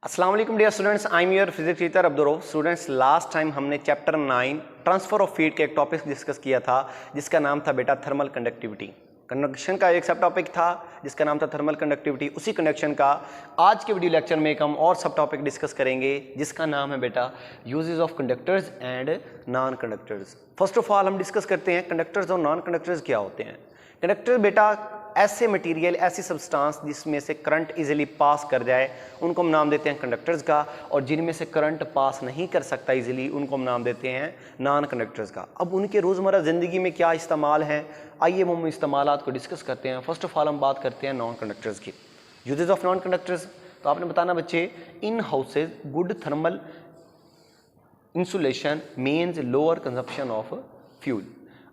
अस्सलाम वालेकुम dear students, I am your physics teacher Abdul. Students, last time हमने chapter 9 transfer of heat के एक टॉपिक डिस्कस किया था जिसका नाम था बेटा थर्मल कंडक्टिविटी। कंडक्शन का एक सब टॉपिक था जिसका नाम था थर्मल कंडक्टिविटी। उसी कंडक्शन का आज के वीडियो लेक्चर में एक हम और सब टॉपिक डिस्कस करेंगे जिसका नाम है बेटा uses of conductors and non conductors. First of all हम डिस्कस करते हैं कंडक्टर्स और नॉन कंडक्टर्स क्या होते हैं। कंडक्टर बेटा ऐसे मटेरियल, ऐसी सब्सटेंस जिसमें से करंट इजीली पास कर जाए उनको हम नाम देते हैं कंडक्टर्स का, और जिनमें से करंट पास नहीं कर सकता इजीली उनको हम नाम देते हैं नॉन कंडक्टर्स का। अब उनके रोज़मर्रा ज़िंदगी में क्या इस्तेमाल हैं, आइए हम इस्तेमालात को डिस्कस करते हैं। फर्स्ट ऑफ ऑल हम बात करते हैं नॉन कंडक्टर्स की, यूजेस ऑफ नॉन कंडक्टर्स। तो आपने बताना बच्चे, in houses good thermal insulation means lower consumption of fuel.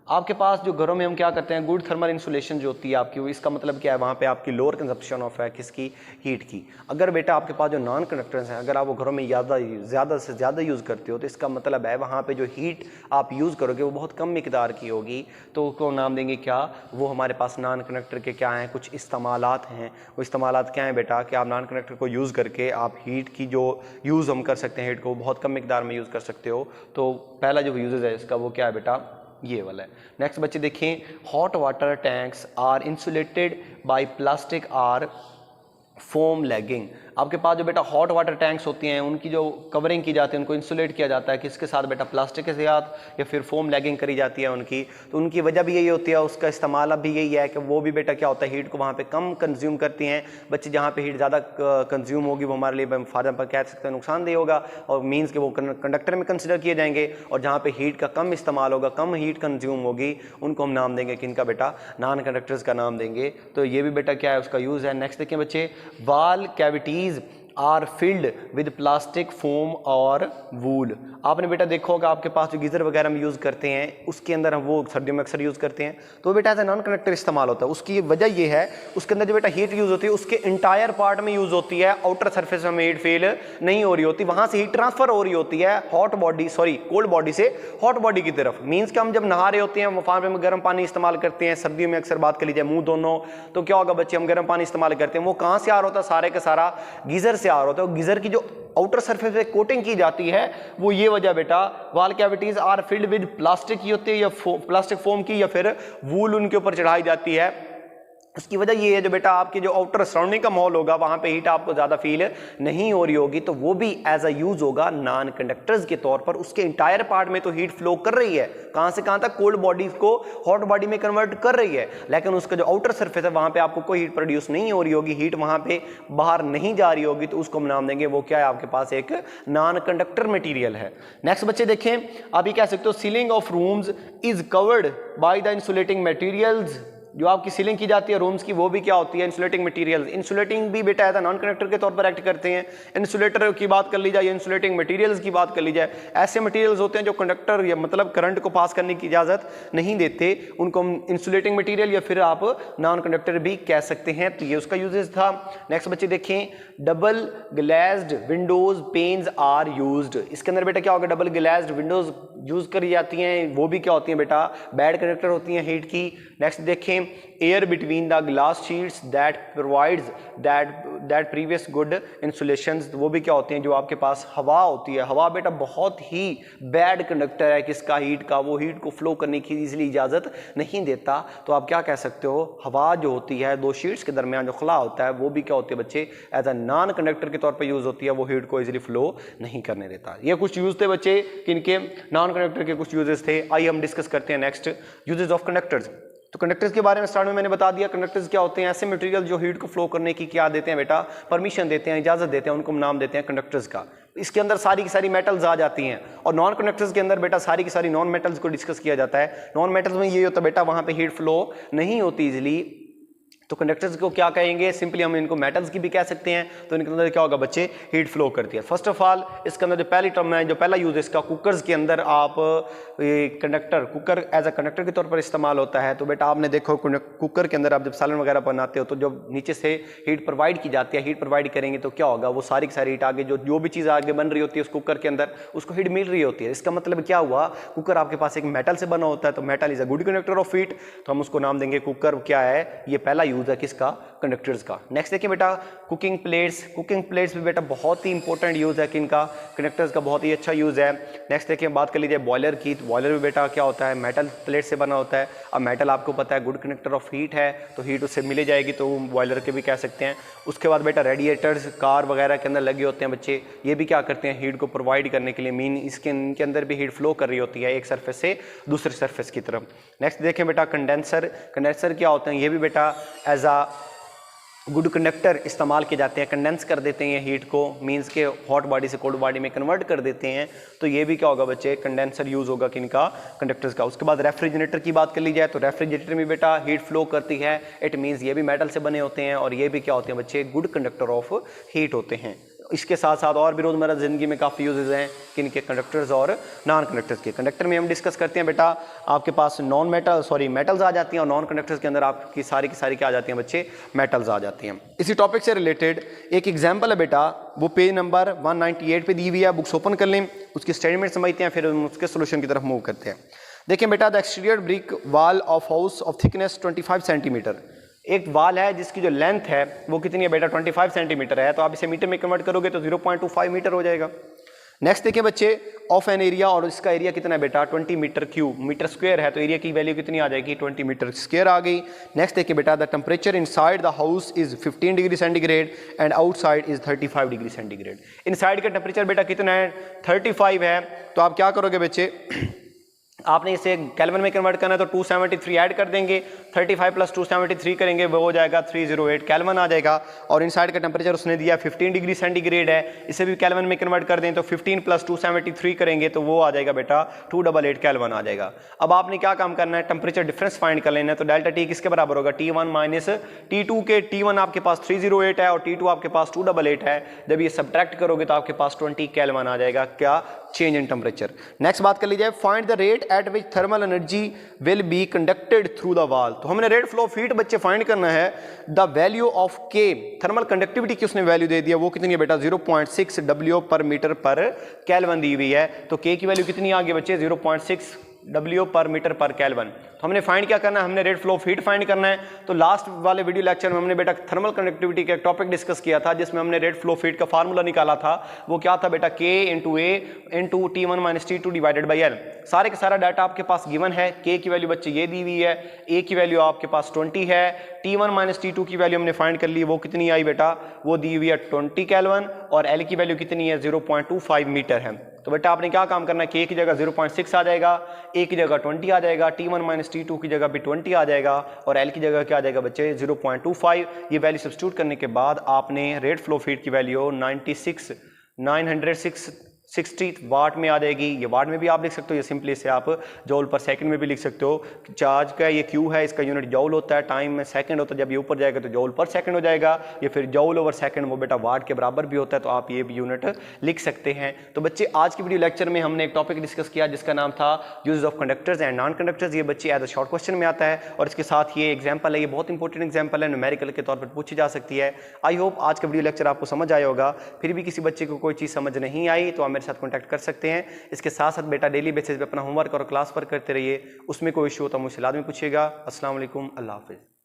आपके पास जो घरों में हम क्या करते हैं, गुड थर्मल इंसुलेशन जो होती है आपकी, वो इसका मतलब क्या है, वहाँ पे आपकी लोअर कंजप्शन ऑफ है किसकी, हीट की। अगर बेटा आपके पास जो नॉन कंडक्टर्स हैं अगर आप वो घरों में ज़्यादा से ज़्यादा यूज़ करते हो तो इसका मतलब है वहाँ पे जो हीट आप यूज़ करोगे वो बहुत कम मिकदार की होगी, तो उसको नाम देंगे क्या, वो हमारे पास नॉन कंडक्टर के क्या हैं, कुछ इस्तेमालात हैं। वो इस्तेमालात क्या हैं बेटा कि आप नॉन कंडक्टर को यूज़ करके आप हीट की जो यूज़ हम कर सकते हैं, हीट को बहुत कम मिकदार में यूज़ कर सकते हो। तो पहला जो यूजेज है इसका वो क्या है बेटा, ये वाला है। नेक्स्ट बच्चे देखें, hot water tanks are insulated by plastic or foam lagging. आपके पास जो बेटा हॉट वाटर टैंक्स होती हैं उनकी जो कवरिंग की जाती है, उनको इंसुलेट किया जाता है किसके साथ बेटा, प्लास्टिक के साथ, या फिर फोम लैगिंग करी जाती है उनकी। तो उनकी वजह भी यही होती है, उसका इस्तेमाल अब भी यही है कि वो भी बेटा क्या होता है, हीट को वहाँ पे कम कंज्यूम करती हैं। बच्चे जहाँ पे हीट ज़्यादा कंज्यूम होगी वो हमारे लिए फॉर एग्जाम्पल कह सकते हैं नुकसानदेह होगा, और मीन्स के वो कंडक्टर में कंसिडर किए जाएंगे। और जहाँ पे हीट का कम इस्तेमाल होगा, कम हीट कंज्यूम होगी, उनको हम नाम देंगे किनका बेटा, नॉन कंडक्टर्स का नाम देंगे। तो ये भी बेटा क्या है, उसका यूज़ है। नेक्स्ट देखिए बच्चे, wall cavities are filled with plastic foam और वूल। आपने बेटा देखो होगा आपके पास जो गीज़र वगैरह हम यूज़ करते हैं उसके अंदर हम वो सर्दियों में अक्सर यूज़ करते हैं, तो बेटा एज ए नॉन कंडक्टर इस्तेमाल होता है। उसकी वजह ये है, उसके अंदर जो बेटा हीट यूज़ होती है उसके इंटायर पार्ट में यूज़ होती है, आउटर सरफेस में हीट फील नहीं हो रही होती, वहाँ से हीट ट्रांसफर हो रही होती है कोल्ड बॉडी से हॉट बॉडी की तरफ। मीन्स कि हम जब नहा रहे होते हैं वहाँ पे हम गर्म पानी इस्तेमाल करते हैं, सर्दियों में अक्सर बात कर लीजिए मुँह दोनों, तो क्या होगा बच्चे, हम गर्म पानी इस्तेमाल करते हैं, वो कहाँ से आ रहा होता है, सारे का सारा गीज़र से आ रहा होता है। गीज़र की जो आउटर सरफेस पे कोटिंग की जाती है वो ये वजह बेटा, wall cavities are filled with plastic की होती है या प्लास्टिक फोम की, या फिर वूल उनके ऊपर चढ़ाई जाती है। उसकी वजह ये है जो बेटा आपके जो आउटर सराउंडिंग का माहौल होगा वहाँ पे हीट आपको ज़्यादा फील नहीं हो रही होगी, तो वो भी एज अ यूज़ होगा नॉन कंडक्टर्स के तौर पर। उसके इंटायर पार्ट में तो हीट फ्लो कर रही है, कहाँ से कहाँ तक, कोल्ड बॉडीज को हॉट बॉडी में कन्वर्ट कर रही है, लेकिन उसका जो आउटर सरफेस है वहाँ पे आपको कोई हीट प्रोड्यूस नहीं हो रही होगी, हीट वहाँ पे बाहर नहीं जा रही होगी, तो उसको हम नाम देंगे वो क्या है, आपके पास एक नॉन कंडक्टर मटीरियल है। नेक्स्ट बच्चे देखें, आप ये कह सकते हो ceiling of rooms is covered by the insulating materials. जो आपकी सीलिंग की जाती है रूम्स की वो भी क्या होती है, इंसुलेटिंग मटेरियल्स। इंसुलेटिंग भी बेटा है नॉन कंडक्टर के तौर पर एक्ट करते हैं। इंसुलेटर की बात कर ली जाए, इंसुलेटिंग मटेरियल्स की बात कर ली जाए, ऐसे मटेरियल्स होते हैं जो कंडक्टर या मतलब करंट को पास करने की इजाजत नहीं देते, उनको हम इंसुलेटिंग मटेरियल या फिर आप नॉन कंडक्टर भी कह सकते हैं। तो ये उसका यूजेस था। नेक्स्ट बच्चे देखें, double glassed windows panes are used. इसके अंदर बेटा क्या होगा, डबल ग्लास्ड विंडोज यूज करी जाती हैं, वो भी क्या होती हैं बेटा, बैड कंडक्टर होती हैं हीट की। नेक्स्ट देखें, air between the glass sheets that provides that previous good insulations. वो भी क्या होती हैं, जो आपके पास हवा होती है, हवा बेटा बहुत ही बैड कंडक्टर है किसका, हीट का। वो हीट को फ्लो करने की इजीली इजाजत नहीं देता, तो आप क्या कह सकते हो, हवा जो होती है दो शीट्स के दरमियान जो खुला होता है वो भी क्या होती है बच्चे, एज अ नॉन कंडक्टर के तौर पर यूज होती है, वो हीट को इजीली फ्लो नहीं करने देता। ये कुछ यूज थे बच्चे किनके, नॉन कंडक्टर के कुछ यूजेस थे। आइए हम डिस्कस करते हैं नेक्स्ट यूजेस ऑफ कंडक्टर्स। तो कंडक्टर्स के बारे में स्टार्ट में मैंने बता दिया, कंडक्टर्स क्या होते हैं, ऐसे मटेरियल जो हीट को फ्लो करने की क्या देते हैं बेटा, परमिशन देते हैं, इजाजत देते हैं, उनको हम नाम देते हैं कंडक्टर्स का। इसके अंदर सारी की सारी मेटल्स आ जाती हैं, और नॉन कंडक्टर्स के अंदर बेटा सारी की सारी नॉन मेटल्स को डिस्कस किया जाता है। नॉन मेटल्स में ये होता है बेटा वहाँ पे हीट फ्लो नहीं होती इजिली, तो कंडक्टर्स को क्या कहेंगे, सिंपली हम इनको मेटल्स की भी कह सकते हैं। तो इनके अंदर क्या होगा बच्चे, हीट फ्लो करती है। फर्स्ट ऑफ ऑल इसके अंदर जो पहली टर्म है, जो पहला यूज है इसका, कुकर्स के अंदर आप conductor, cooker as a conductor के तौर पर इस्तेमाल होता है। तो बेटा आपने देखो कुकर के अंदर आप जब सालन वगैरह बनाते हो तो जब नीचे से हीट प्रोवाइड की जाती है, हीट प्रोवाइड करेंगे तो क्या होगा, वो सारी की सारी हीट आगे जो भी चीज़ आगे बन रही होती है उस कुकर के अंदर उसको हीट मिल रही होती है। इसका मतलब क्या हुआ, कुकर आपके पास एक मेटल से बना होता है, तो metal is a good conductor of heat, तो हम उसको नाम देंगे कुकर। क्या है, ये पहला यूज है किसका, कंडक्टर्स का। नेक्स्ट देखिए बेटा कुकिंग प्लेट्स भी बेटा बहुत ही इंपॉर्टेंट यूज़ है किनका, कंडक्टर्स का बहुत ही अच्छा यूज़ है। नेक्स्ट देखिए बात कर लीजिए बॉयलर की, तो बॉयलर भी बेटा क्या होता है, मेटल प्लेट से बना होता है। अब मेटल आपको पता है गुड कंडक्टर ऑफ हीट है, तो हीट उससे मिली जाएगी, तो बॉयलर के भी कह सकते हैं। उसके बाद बेटा रेडिएटर्स कार वगैरह के अंदर लगे होते हैं बच्चे, ये भी क्या करते हैं, हीट को प्रोवाइड करने के लिए, मीन इनके अंदर भी हीट फ्लो कर रही होती है एक सरफेस से दूसरे सरफेस की तरफ। नेक्स्ट देखें बेटा कंडेंसर क्या होते हैं, ये भी बेटा एज आ गुड कंडक्टर इस्तेमाल किए जाते हैं, कंडेंस कर देते हैं ये हीट को, मींस के हॉट बॉडी से कोल्ड बॉडी में कन्वर्ट कर देते हैं। तो ये भी क्या होगा बच्चे, कंडेंसर यूज़ होगा किनका, कंडक्टर्स का। उसके बाद रेफ्रिजरेटर की बात कर ली जाए तो रेफ्रिजरेटर में बेटा हीट फ्लो करती है, इट मींस ये भी मेटल से बने होते हैं और ये भी क्या होते हैं बच्चे, गुड कंडक्टर ऑफ हीट होते हैं। इसके साथ साथ और भी रोज़मर्रा ज़िंदगी में काफ़ी यूजेस हैं किनके, कंडक्टर्स और नॉन कंडक्टर्स के। कंडक्टर में हम डिस्कस करते हैं बेटा आपके पास मेटल्स आ जाती हैं, और नॉन कंडक्टर्स के अंदर आपकी सारी की सारी क्या आ जाती हैं बच्चे, मेटल्स आ जाती हैं। इसी टॉपिक से रिलेटेड एक एग्जाम्पल है बेटा, वो पेज नंबर 198 पे दी हुई है, बुक्स ओपन कर लें, उसकी स्टेटमेंट समझते हैं, फिर हम उसके सोल्यूशन की तरफ मूव करते हैं। देखिए बेटा the exterior brick wall of house of thickness 25 centimetre, एक वाल है जिसकी जो लेंथ है वो कितनी है बेटा, 25 सेंटीमीटर है, तो आप इसे मीटर में कन्वर्ट करोगे तो 0.25 मीटर हो जाएगा। नेक्स्ट देखिए बच्चे ऑफ एन एरिया, और इसका एरिया कितना है बेटा, 20 मीटर क्यूब, मीटर स्क्वायर है, तो एरिया की वैल्यू कितनी आ जाएगी, 20 मीटर स्क्वायर आ गई। नेक्स्ट देखिए बेटा the temperature inside the house is 15 degree centigrade and outside is 35 degree centigrade. Inside का टेम्परेचर बेटा कितना है, 35 है, तो आप क्या करोगे बच्चे, आपने इसे केल्विन में कन्वर्ट करना है तो 273 ऐड कर देंगे, 35 प्लस 273 करेंगे वो हो जाएगा 308 केल्विन आ जाएगा। और इनसाइड का टेम्परेचर उसने दिया 15 डिग्री सेंटीग्रेड है, इसे भी केल्विन में कन्वर्ट कर दें तो 15 प्लस 273 करेंगे तो वो आ जाएगा बेटा 288 केल्विन आ जाएगा। अब आपने क्या काम करना है, टेम्परेचर डिफरेंस फाइंड कर लेना है, तो डेल्टा टी किसके बराबर होगा, T1 माइनस T2 के। T1 आपके पास 308 है और T2 आपके पास 288 है, जब ये सब्ट्रैक्ट करोगे तो आपके पास 20 केल्विन आ जाएगा, क्या, चेंज इन टेम्परेचर। नेक्स्ट बात कर लीजिए find the rate at which thermal energy will be conducted through the wall, तो हमने रेट फ्लो ऑफ हीट बच्चे फाइंड करना है। द वैल्यू ऑफ के, थर्मल कंडक्टिविटी की उसने वैल्यू दे दिया, वो कितनी है बेटा 0.6 W पर मीटर पर केल्विन दी हुई है, तो के की वैल्यू कितनी आ गई बच्चे 0.6 W पर मीटर पर केल्विन। तो हमने फाइंड क्या करना है, हमने rate flow of heat find करना है। तो लास्ट वाले वीडियो लेक्चर में हमने बेटा थर्मल कंडक्टिविटी का एक टॉपिक डिस्कस किया था, जिसमें हमने रेट फ्लो ऑफ हीट का फार्मूला निकाला था, वो क्या था बेटा, K into A into T1 minus T2 divided by L। सारे का सारा डाटा आपके पास गिवन है, K की वैल्यू बच्चे ये दी हुई है, A की वैल्यू आपके पास 20 है, T1 माइनस T2 की वैल्यू हमने फाइंड कर ली, वो कितनी आई बेटा, वो दी हुई है 20 केल्विन, और L की वैल्यू कितनी है 0.25 मीटर है। तो बेटा आपने क्या काम करना है, K की जगह 0.6 आ जाएगा, A की जगह 20 आ जाएगा, T1 माइनस T2 की जगह भी 20 आ जाएगा, और L की जगह क्या आ जाएगा बच्चे 0.25। ये वैल्यू सब्स्टिट्यूट करने के बाद आपने रेट फ्लो ऑफ हीट की वैल्यू 960 वाट में आ जाएगी। ये वाट में भी आप लिख सकते हो, ये सिंपली से आप जॉल पर सेकंड में भी लिख सकते हो। चार्ज का ये क्यू है, इसका यूनिट जॉल होता है, टाइम में सेकंड होता है, जब ये ऊपर जाएगा तो जॉल पर सेकंड हो जाएगा, ये फिर जॉल ओवर सेकंड वो बेटा वाट के बराबर भी होता है, तो आप ये भी यूनिट लिख सकते हैं। तो बच्चे आज की वीडियो लेक्चर में हमने एक टॉपिक डिस्कस किया जिसका नाम था use of conductors and non conductors. ये बच्चे एज अ शॉर्ट क्वेश्चन में आता है, और इसके साथ ये एग्जाम्पल है, ये बहुत इंपॉर्टेंट एग्जाम्पल है, न्यूमेरिकल के तौर पर पूछी जा सकती है। आई होप आज का वीडियो लेक्चर आपको समझ आया होगा। फिर भी किसी बच्चे को कोई चीज़ समझ नहीं आई तो आप मेरे साथ कॉन्टैक्ट कर सकते हैं। इसके साथ साथ बेटा डेली बेसिस पे अपना होमवर्क और क्लास वर्क करते रहिए, उसमें कोई इशू हो तो मुझसे लाजमी पूछिएगा। अस्सलाम वालेकुम, अल्लाह हाफिज़।